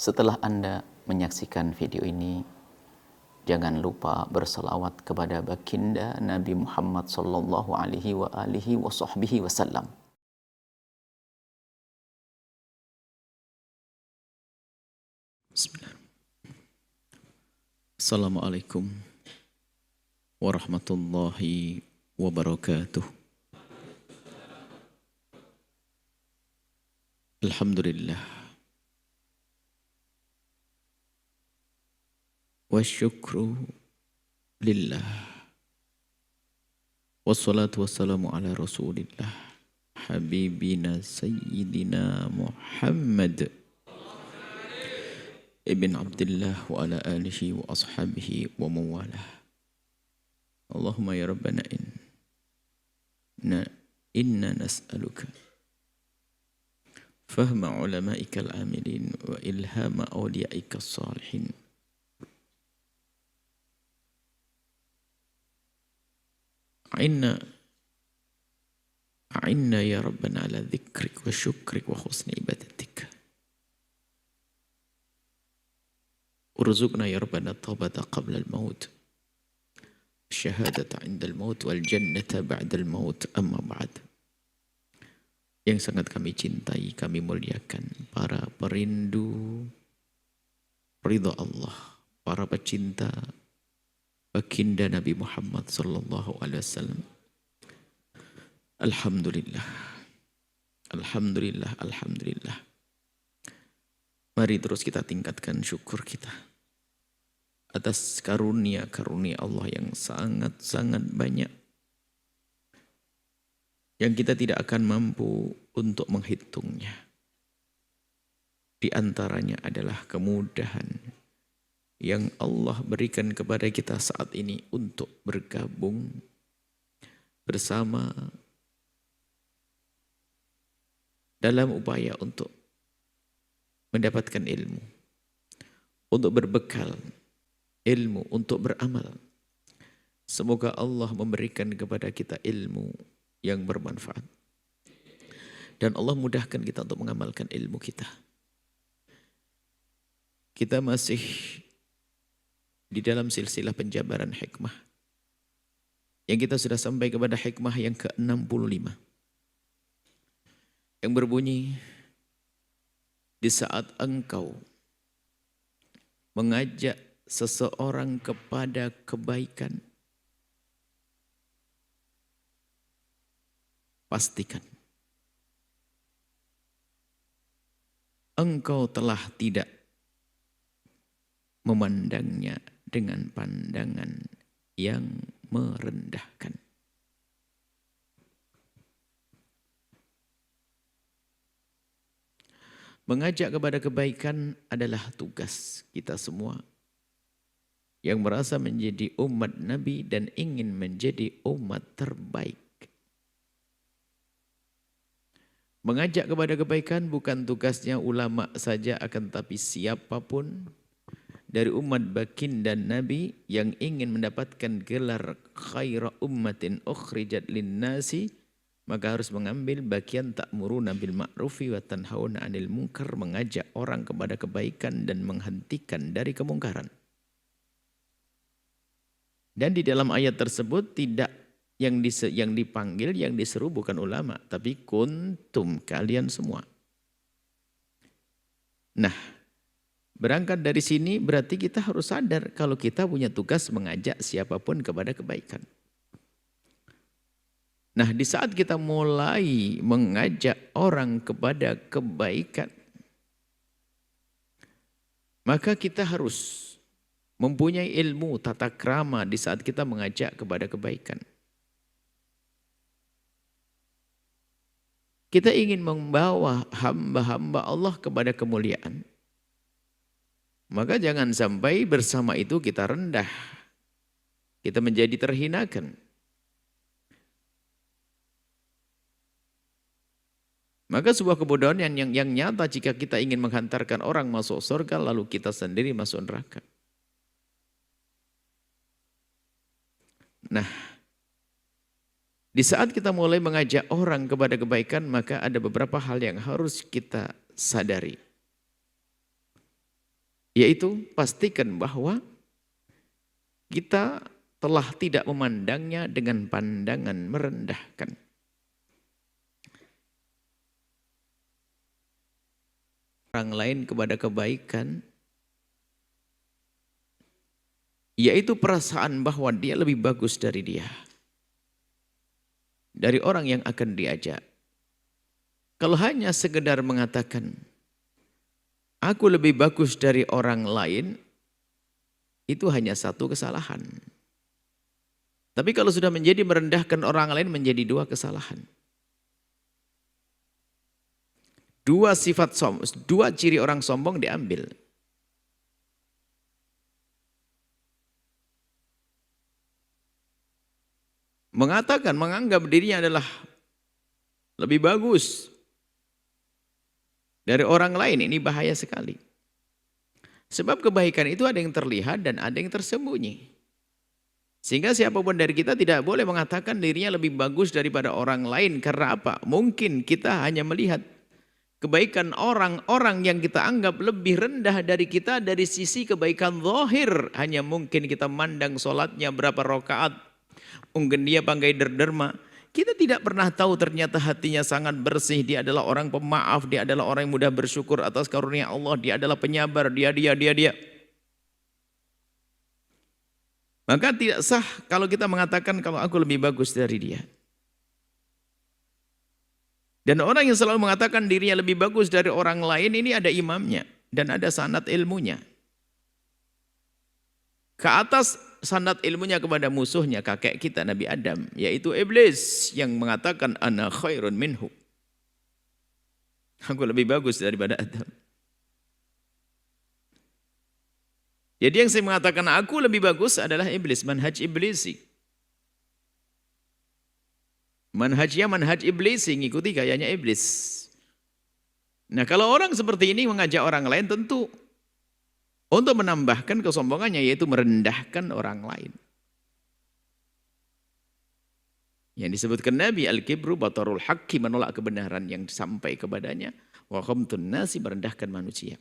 Setelah Anda menyaksikan video ini, jangan lupa berselawat kepada baginda Nabi Muhammad sallallahu alaihi wa alihi wa sahbihi wasallam. Bismillah. Assalamualaikum warahmatullahi wabarakatuh. Alhamdulillah. Wasyukru lillah. Wassalatu wassalamu ala rasulillah. Habibina Sayyidina Muhammad ibn Abdullah wa ala alihi wa ashabihi wa mawalah. Allahumma ya Rabbana inna nas'aluka fahma ulama'ika al-amilin wa ilhama awliya'ika as-salihin. A'inna ya Rabbana ala dhikrik wa syukrik wa husni ibadatik. Urzuqna ya Rabbana taubata qabla al-maut, syahadata inda al-maut, wal jannata ba'da al-maut, amma ba'd. Yang sangat kami cintai, kami muliakan para perindu ridha Allah, para pecinta baginda Nabi Muhammad sallallahu alaihi wasallam. Alhamdulillah. Alhamdulillah, alhamdulillah. Mari terus kita tingkatkan syukur kita atas karunia-karunia Allah yang sangat-sangat banyak, yang kita tidak akan mampu untuk menghitungnya. Di antaranya adalah kemudahan yang Allah berikan kepada kita saat ini untuk bergabung bersama dalam upaya untuk mendapatkan ilmu, untuk berbekal ilmu, untuk beramal. Semoga Allah memberikan kepada kita ilmu yang bermanfaat. Dan Allah mudahkan kita untuk mengamalkan ilmu kita. Kita masih di dalam silsilah penjabaran hikmah. Yang kita sudah sampai kepada hikmah yang ke-65. Yang berbunyi, di saat engkau mengajak seseorang kepada kebaikan, pastikan engkau telah tidak memandangnya dengan pandangan yang merendahkan. Mengajak kepada kebaikan adalah tugas kita semua yang merasa menjadi umat Nabi dan ingin menjadi umat terbaik. Mengajak kepada kebaikan bukan tugasnya ulama saja, akan tapi siapapun dari umat baginda Nabi yang ingin mendapatkan gelar khaira ummatin ukhrijat linnasi, maka harus mengambil bagian ta'muruna bil ma'rufi wa tanhauna 'anil munkar, mengajak orang kepada kebaikan dan menghentikan dari kemungkaran. Dan di dalam ayat tersebut tidak yang dipanggil, yang diseru bukan ulama, tapi kuntum, kalian semua. Nah, berangkat dari sini berarti kita harus sadar kalau kita punya tugas mengajak siapapun kepada kebaikan. Nah, di saat kita mulai mengajak orang kepada kebaikan, maka kita harus mempunyai ilmu tata krama di saat kita mengajak kepada kebaikan. Kita ingin membawa hamba-hamba Allah kepada kemuliaan. Maka jangan sampai bersama itu kita rendah. Kita menjadi terhinakan. Maka sebuah kebodohan yang nyata jika kita ingin menghantarkan orang masuk surga lalu kita sendiri masuk neraka. Nah, di saat kita mulai mengajak orang kepada kebaikan, maka ada beberapa hal yang harus kita sadari. Yaitu pastikan bahwa kita telah tidak memandangnya dengan pandangan merendahkan. Orang lain kepada kebaikan, yaitu perasaan bahwa dia lebih bagus dari dia, dari orang yang akan diajak. Kalau hanya sekedar mengatakan, aku lebih bagus dari orang lain, itu hanya satu kesalahan. Tapi kalau sudah menjadi merendahkan orang lain, menjadi dua kesalahan. Dua ciri orang sombong diambil. Menganggap dirinya adalah lebih bagus dari orang lain, ini bahaya sekali. Sebab kebaikan itu ada yang terlihat dan ada yang tersembunyi. Sehingga siapapun dari kita tidak boleh mengatakan dirinya lebih bagus daripada orang lain. Karena apa? Mungkin kita hanya melihat kebaikan orang-orang yang kita anggap lebih rendah dari kita dari sisi kebaikan zahir. Hanya mungkin kita mandang sholatnya berapa rakaat, mungkin dia banggai derderma. Kita tidak pernah tahu ternyata hatinya sangat bersih. Dia adalah orang pemaaf, dia adalah orang yang mudah bersyukur atas karunia Allah. Dia adalah penyabar, dia. Maka tidak sah kalau kita mengatakan kalau aku lebih bagus dari dia. Dan orang yang selalu mengatakan dirinya lebih bagus dari orang lain, ini ada imamnya dan ada sanad ilmunya. Ke atas sanad ilmunya kepada musuhnya, kakek kita Nabi Adam, yaitu iblis yang mengatakan ana khairun minhu. Aku lebih bagus daripada Adam. Jadi yang saya mengatakan aku lebih bagus adalah iblis, manhaj iblisi. Manhajnya manhaj iblisi, ngikuti gayanya iblis. Nah, kalau orang seperti ini mengajak orang lain tentu untuk menambahkan kesombongannya, yaitu merendahkan orang lain. Yang disebutkan Nabi, al-kibru batarul haqqi, menolak kebenaran yang sampai kepadanya, wa khamtun nasi, merendahkan manusia.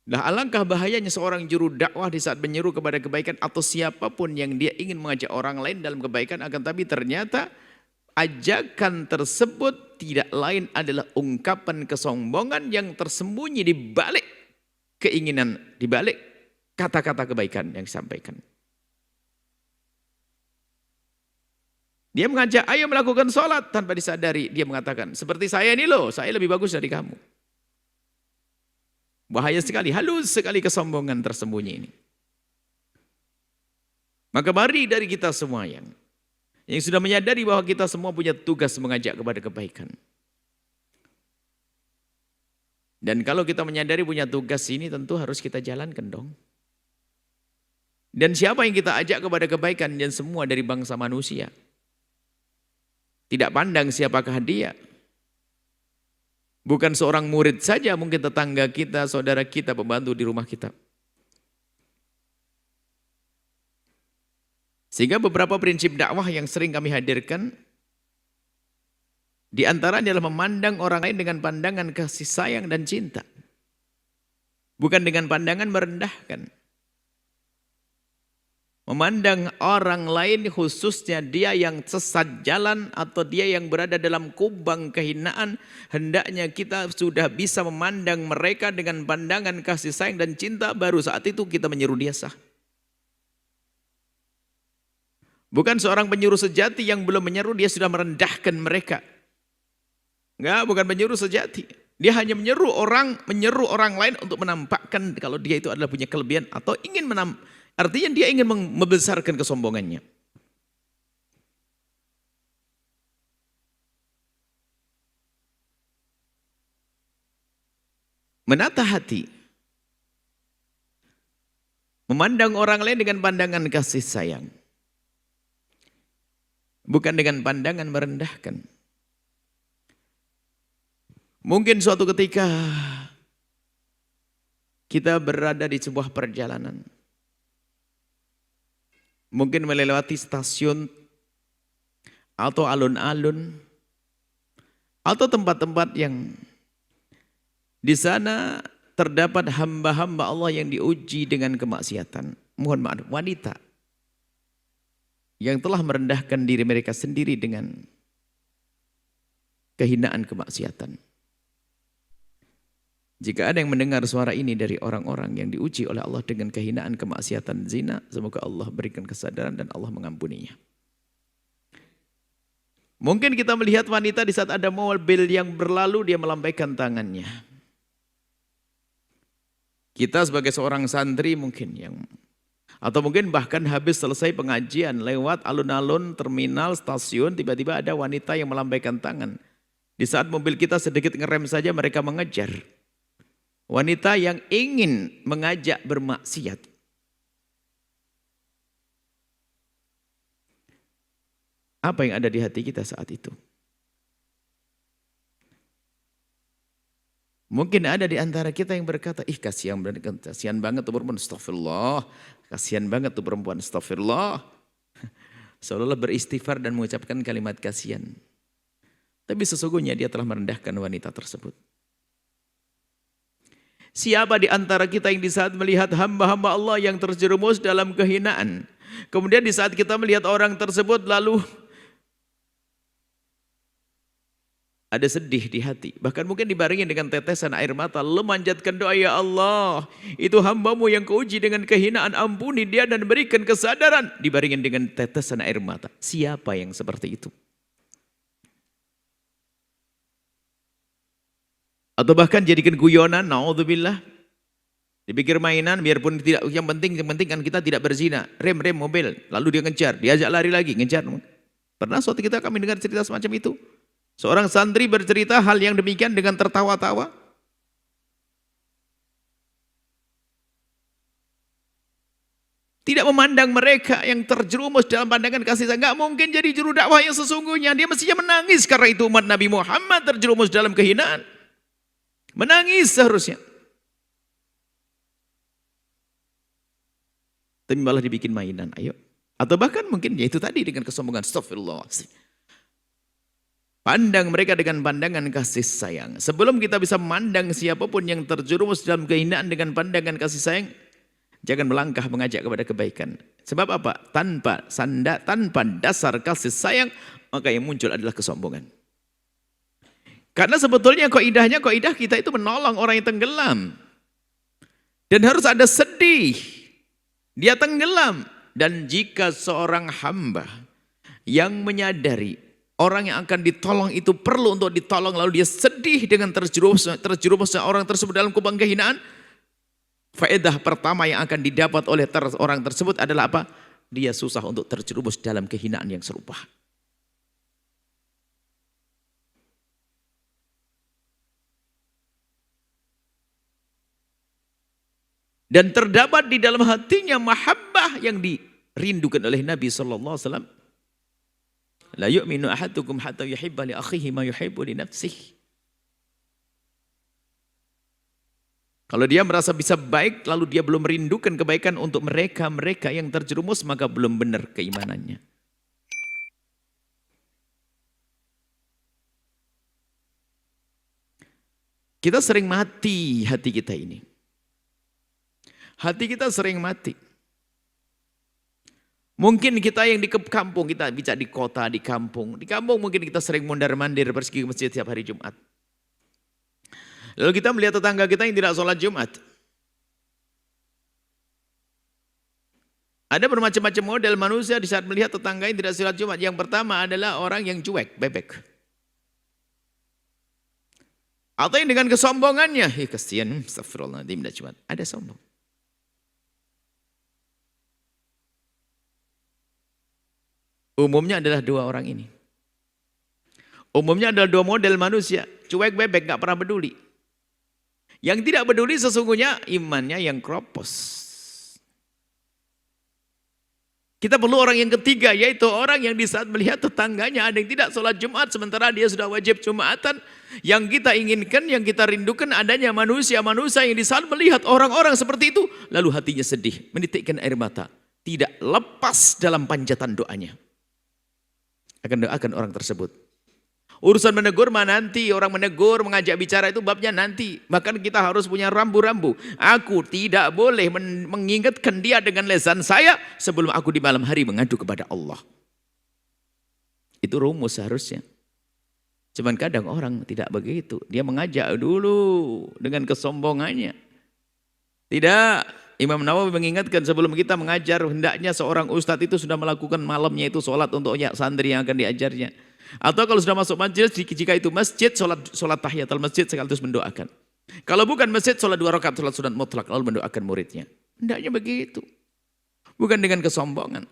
Nah, alangkah bahayanya seorang juru dakwah di saat menyeru kepada kebaikan atau siapapun yang dia ingin mengajak orang lain dalam kebaikan, akan tapi ternyata ajakan tersebut tidak lain adalah ungkapan kesombongan yang tersembunyi di balik keinginan, di balik kata-kata kebaikan yang disampaikan. Dia mengajak, ayo melakukan sholat, tanpa disadari dia mengatakan, seperti saya ini loh, saya lebih bagus dari kamu. Bahaya sekali, halus sekali kesombongan tersembunyi ini. Maka mari dari kita semua yang sudah menyadari bahwa kita semua punya tugas mengajak kepada kebaikan. Dan kalau kita menyadari punya tugas ini, tentu harus kita jalankan dong. Dan siapa yang kita ajak kepada kebaikan? Dan semua dari bangsa manusia. Tidak pandang siapakah dia. Bukan seorang murid saja, mungkin tetangga kita, saudara kita, pembantu di rumah kita. Sehingga beberapa prinsip dakwah yang sering kami hadirkan, di antaranya adalah memandang orang lain dengan pandangan kasih sayang dan cinta. Bukan dengan pandangan merendahkan. Memandang orang lain, khususnya dia yang sesat jalan atau dia yang berada dalam kubang kehinaan, hendaknya kita sudah bisa memandang mereka dengan pandangan kasih sayang dan cinta, baru saat itu kita menyeru dia sah. Bukan seorang penyuruh sejati yang belum menyeru dia sudah merendahkan mereka. Enggak, bukan penyuruh sejati. Dia hanya menyeru orang lain untuk menampakkan kalau dia itu adalah punya kelebihan atau ingin artinya dia ingin membesarkan kesombongannya. Menata hati. Memandang orang lain dengan pandangan kasih sayang. Bukan dengan pandangan merendahkan. Mungkin suatu ketika kita berada di sebuah perjalanan. Mungkin melewati stasiun atau alun-alun atau tempat-tempat yang di sana terdapat hamba-hamba Allah yang diuji dengan kemaksiatan. Mohon maaf, wanita yang telah merendahkan diri mereka sendiri dengan kehinaan kemaksiatan. Jika ada yang mendengar suara ini dari orang-orang yang diuji oleh Allah dengan kehinaan kemaksiatan zina, semoga Allah berikan kesadaran dan Allah mengampuninya. Mungkin kita melihat wanita di saat ada mobil yang berlalu, dia melambaikan tangannya. Kita sebagai seorang santri mungkin atau mungkin bahkan habis selesai pengajian, lewat alun-alun, terminal, stasiun, tiba-tiba ada wanita yang melambaikan tangan. Di saat mobil kita sedikit ngerem saja mereka mengejar. Wanita yang ingin mengajak bermaksiat. Apa yang ada di hati kita saat itu? Mungkin ada di antara kita yang berkata, ih kasihan banget tuh perempuan, astagfirullah. Kasihan banget tuh perempuan, astagfirullah. Seolah-olah beristighfar dan mengucapkan kalimat kasihan. Tapi sesungguhnya dia telah merendahkan wanita tersebut. Siapa di antara kita yang di saat melihat hamba-hamba Allah yang terjerumus dalam kehinaan, kemudian di saat kita melihat orang tersebut lalu ada sedih di hati, bahkan mungkin dibarengi dengan tetesan air mata, lalu manjatkan doa, ya Allah, itu hambamu yang kau uji dengan kehinaan, ampuni dia dan berikan kesadaran, dibarengi dengan tetesan air mata. Siapa yang seperti itu? Atau bahkan jadikan guyonan, naudzubillah, dipikir mainan, biarpun tidak, yang penting kan kita tidak berzina, rem mobil, lalu dia ngejar, diajak lari lagi, ngejar. Pernah suatu kita kami dengar cerita semacam itu? Seorang santri bercerita hal yang demikian dengan tertawa-tawa. Tidak memandang mereka yang terjerumus dalam pandangan kasih sayang. Gak mungkin jadi juru dakwah yang sesungguhnya. Dia mestinya menangis karena itu umat Nabi Muhammad terjerumus dalam kehinaan. Menangis seharusnya. Tapi malah dibikin mainan. Ayo. Atau bahkan mungkin ya itu tadi dengan kesombongan. Astagfirullah. Pandang mereka dengan pandangan kasih sayang. Sebelum kita bisa memandang siapapun yang terjerumus dalam kehinaan dengan pandangan kasih sayang, jangan melangkah mengajak kepada kebaikan. Sebab apa? Tanpa dasar kasih sayang, maka yang muncul adalah kesombongan. Karena sebetulnya kaidah kita itu menolong orang yang tenggelam. Dan harus ada sedih. Dia tenggelam. Dan jika seorang hamba yang menyadari orang yang akan ditolong itu perlu untuk ditolong, lalu dia sedih dengan terjerumusnya orang tersebut dalam kubang kehinaan, faedah pertama yang akan didapat oleh orang tersebut adalah apa? Dia susah untuk terjerumus dalam kehinaan yang serupa. Dan terdapat di dalam hatinya mahabbah yang dirindukan oleh Nabi SAW. La yu'minu ahadukum hatta yuhibba li akhihi ma yuhibbu li nafsihi. Kalau dia merasa bisa baik lalu dia belum merindukan kebaikan untuk mereka yang terjerumus, maka belum benar keimanannya. Kita sering mati hati kita ini. Hati kita sering mati. Mungkin kita yang di kampung, kita bicara di kota, di kampung. Di kampung mungkin kita sering mondar-mandir pergi ke masjid setiap hari Jumat. Lalu kita melihat tetangga kita yang tidak sholat Jumat. Ada bermacam-macam model manusia di saat melihat tetangga yang tidak sholat Jumat. Yang pertama adalah orang yang cuek, bebek. Atau yang dengan kesombongannya, kasihan, astagfirullahaladzim, tidak Jumat. Ada sombong. Umumnya adalah dua orang ini. Umumnya adalah dua model manusia. Cuek bebek, gak pernah peduli. Yang tidak peduli sesungguhnya imannya yang kropos. Kita perlu orang yang ketiga, yaitu orang yang di saat melihat tetangganya ada yang tidak sholat Jumat, sementara dia sudah wajib Jumatan. Yang kita inginkan, yang kita rindukan adanya manusia-manusia yang di saat melihat orang-orang seperti itu, lalu hatinya sedih, menitikkan air mata. Tidak lepas dalam panjatan doanya. Akan doakan orang tersebut. Urusan menegur mah nanti, orang menegur, mengajak bicara itu babnya nanti. Bahkan kita harus punya rambu-rambu. Aku tidak boleh mengingatkan dia dengan lisan saya sebelum aku di malam hari mengadu kepada Allah. Itu rumus seharusnya. Cuman kadang orang tidak begitu. Dia mengajak dulu dengan kesombongannya. Tidak, Imam Nawawi mengingatkan sebelum kita mengajar, hendaknya seorang ustadz itu sudah melakukan malamnya itu sholat untuk santri yang akan diajarnya. Atau kalau sudah masuk majelis, jika itu masjid, sholat tahiyatul masjid sekaligus mendoakan. Kalau bukan masjid, sholat 2 rakaat, sholat sunat mutlak, lalu mendoakan muridnya. Hendaknya begitu. Bukan dengan kesombongan.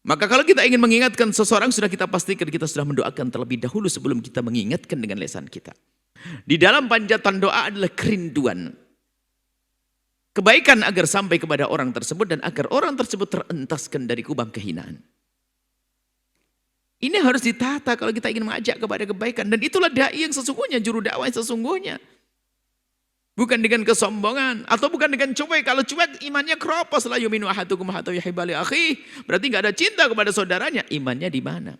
Maka kalau kita ingin mengingatkan seseorang, sudah kita pastikan kita sudah mendoakan terlebih dahulu sebelum kita mengingatkan dengan lisan kita. Di dalam panjatan doa adalah kerinduan. Kebaikan agar sampai kepada orang tersebut dan agar orang tersebut terentaskan dari kubang kehinaan. Ini harus ditata kalau kita ingin mengajak kepada kebaikan. Dan itulah da'i yang sesungguhnya, juru dakwah yang sesungguhnya. Bukan dengan kesombongan. Atau bukan dengan cuek. Kalau cuek imannya keropos. La yuminu ahadukum hatta yuhibba li akhihi. Berarti nggak ada cinta kepada saudaranya. Imannya di mana?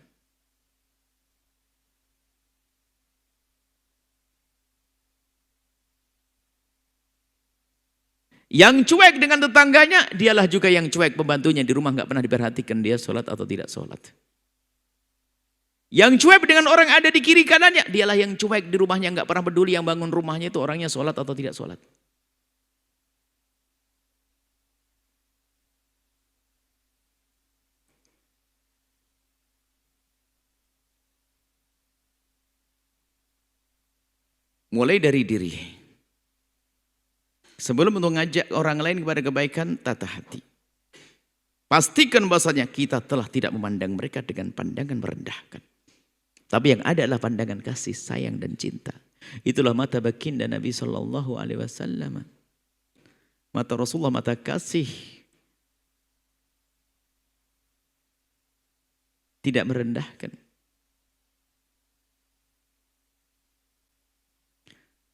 Yang cuek dengan tetangganya, dialah juga yang cuek pembantunya. Di rumah nggak pernah diperhatikan dia sholat atau tidak sholat. Yang cuek dengan orang ada di kiri kanannya, dialah yang cuek di rumahnya, nggak pernah peduli yang bangun rumahnya itu orangnya sholat atau tidak sholat. Mulai dari diri. Sebelum untuk ngajak orang lain kepada kebaikan, tata hati. Pastikan bahasanya kita telah tidak memandang mereka dengan pandangan merendahkan. Tapi yang ada adalah pandangan kasih, sayang dan cinta. Itulah mata baginda Nabi SAW. Mata Rasulullah, mata kasih. Tidak merendahkan.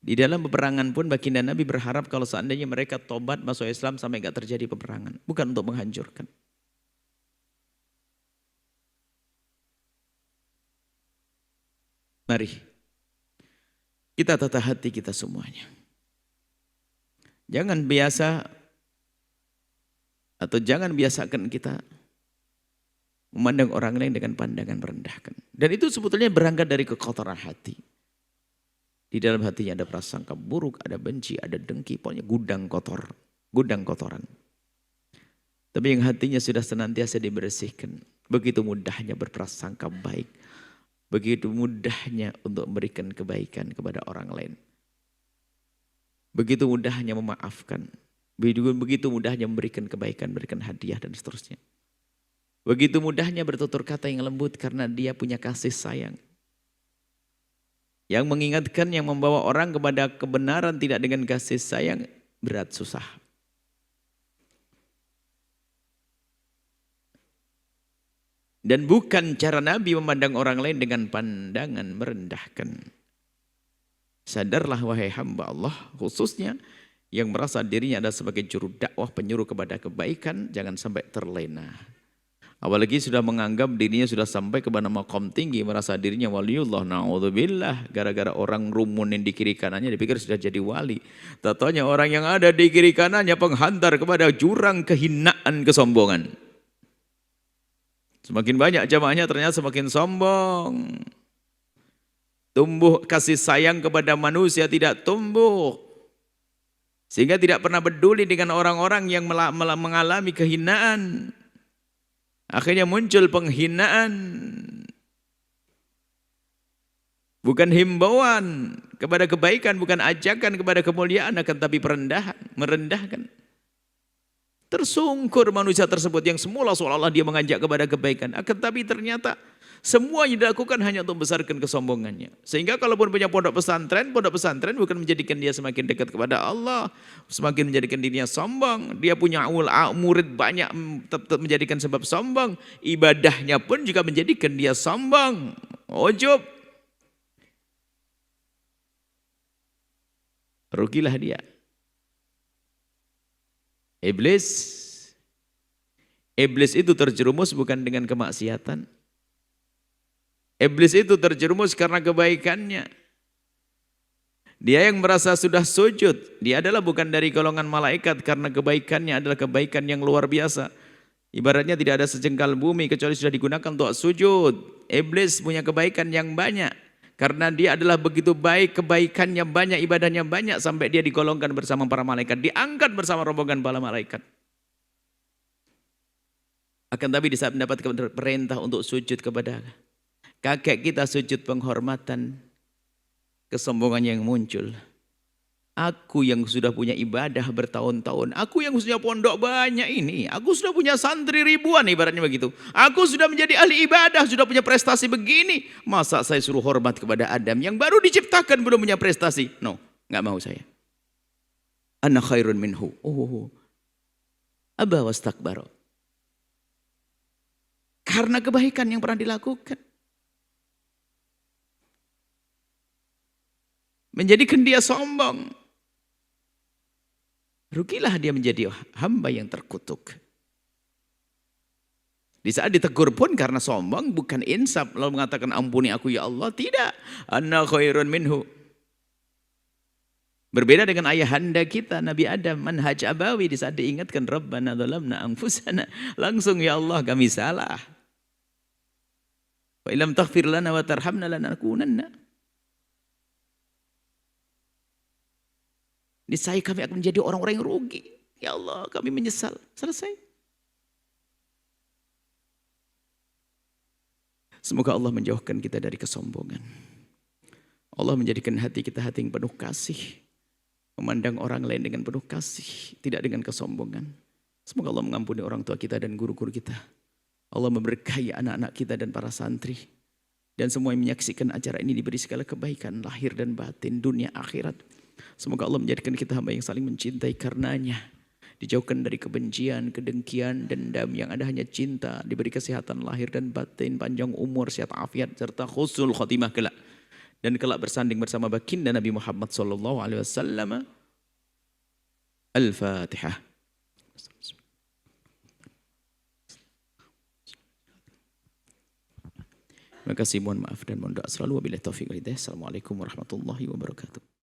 Di dalam peperangan pun baginda Nabi berharap kalau seandainya mereka tobat masuk Islam sampai enggak terjadi peperangan. Bukan untuk menghancurkan. Mari kita tata hati kita semuanya. Jangan biasakan kita memandang orang lain dengan pandangan merendahkan. Dan itu sebetulnya berangkat dari kekotoran hati. Di dalam hatinya ada prasangka buruk, ada benci, ada dengki, pokoknya gudang kotoran. Tapi yang hatinya sudah senantiasa dibersihkan, begitu mudahnya berprasangka baik. Begitu mudahnya untuk memberikan kebaikan kepada orang lain. Begitu mudahnya memaafkan. Begitu mudahnya memberikan kebaikan, memberikan hadiah dan seterusnya. Begitu mudahnya bertutur kata yang lembut karena dia punya kasih sayang. Yang mengingatkan, yang membawa orang kepada kebenaran tidak dengan kasih sayang, berat susah. Dan bukan cara Nabi memandang orang lain dengan pandangan merendahkan. Sadarlah wahai hamba Allah, khususnya yang merasa dirinya adalah sebagai juru dakwah penyuruh kepada kebaikan, jangan sampai terlena. Apalagi sudah menganggap dirinya sudah sampai kepada maqam tinggi, merasa dirinya waliullah, na'udzubillah, gara-gara orang rumunin di kiri kanannya dipikir sudah jadi wali. Tatanya orang yang ada di kiri kanannya penghantar kepada jurang kehinaan kesombongan. Semakin banyak jamaahnya ternyata semakin sombong. Tumbuh kasih sayang kepada manusia tidak tumbuh. Sehingga tidak pernah peduli dengan orang-orang yang mengalami kehinaan. Akhirnya muncul penghinaan. Bukan himbauan kepada kebaikan, bukan ajakan kepada kemuliaan, akan tapi merendahkan. Tersungkur manusia tersebut yang semula seolah-olah dia mengajak kepada kebaikan. Akan tapi ternyata semua yang dilakukan hanya untuk membesarkan kesombongannya. Sehingga kalaupun punya pondok pesantren bukan menjadikan dia semakin dekat kepada Allah. Semakin menjadikan dirinya sombong. Dia punya murid banyak tetap menjadikan sebab sombong. Ibadahnya pun juga menjadikan dia sombong. Ujub. Rugilah dia. Iblis itu terjerumus bukan dengan kemaksiatan. Iblis itu terjerumus karena kebaikannya. Dia yang merasa sudah sujud, dia adalah bukan dari golongan malaikat karena kebaikannya adalah kebaikan yang luar biasa. Ibaratnya tidak ada sejengkal bumi kecuali sudah digunakan untuk sujud. Iblis punya kebaikan yang banyak. Karena dia adalah begitu baik, kebaikannya banyak, ibadahnya banyak sampai dia digolongkan bersama para malaikat. Diangkat bersama rombongan para malaikat. Akan tapi di saat mendapatkan perintah untuk sujud kepada kakek kita, sujud penghormatan, kesombongan yang muncul. Aku yang sudah punya ibadah bertahun-tahun, aku yang sudah pondok banyak ini, aku sudah punya santri ribuan ibaratnya begitu. Aku sudah menjadi ahli ibadah, sudah punya prestasi begini. Masa saya suruh hormat kepada Adam yang baru diciptakan belum punya prestasi? No, nggak mau saya. Ana khairun minhu. Oh, aba wastakbara. Karena kebaikan yang pernah dilakukan. Menjadikan dia sombong. Rugilah dia menjadi hamba yang terkutuk. Di saat ditegur pun karena sombong, bukan insaf. Lalu mengatakan ampuni aku ya Allah. Tidak. Anna khairun minhu. Berbeda dengan ayahanda kita, Nabi Adam, manhaj abawi. Di saat diingatkan, Rabbana dhalamna anfusana. Langsung ya Allah kami salah. Wa ilam taghfir lana wa tarhamna lanakunanna. Niscaya kami akan menjadi orang-orang yang rugi. Ya Allah, kami menyesal. Selesai. Semoga Allah menjauhkan kita dari kesombongan. Allah menjadikan hati kita hati yang penuh kasih. Memandang orang lain dengan penuh kasih. Tidak dengan kesombongan. Semoga Allah mengampuni orang tua kita dan guru-guru kita. Allah memberkahi anak-anak kita dan para santri. Dan semua yang menyaksikan acara ini diberi segala kebaikan. Lahir dan batin, dunia akhirat. Semoga Allah menjadikan kita hamba yang saling mencintai karenanya. Dijauhkan dari kebencian, kedengkian, dendam, yang ada hanya cinta. Diberi kesehatan lahir dan batin, panjang umur, sehat afiat, serta husnul khotimah kelak. Dan kelak bersanding bersama baginda Nabi Muhammad SAW. Al-Fatihah. Terima kasih, mohon maaf dan mohon doa selalu. Wabillahi taufiq wal hidayah. Assalamualaikum warahmatullahi wabarakatuh.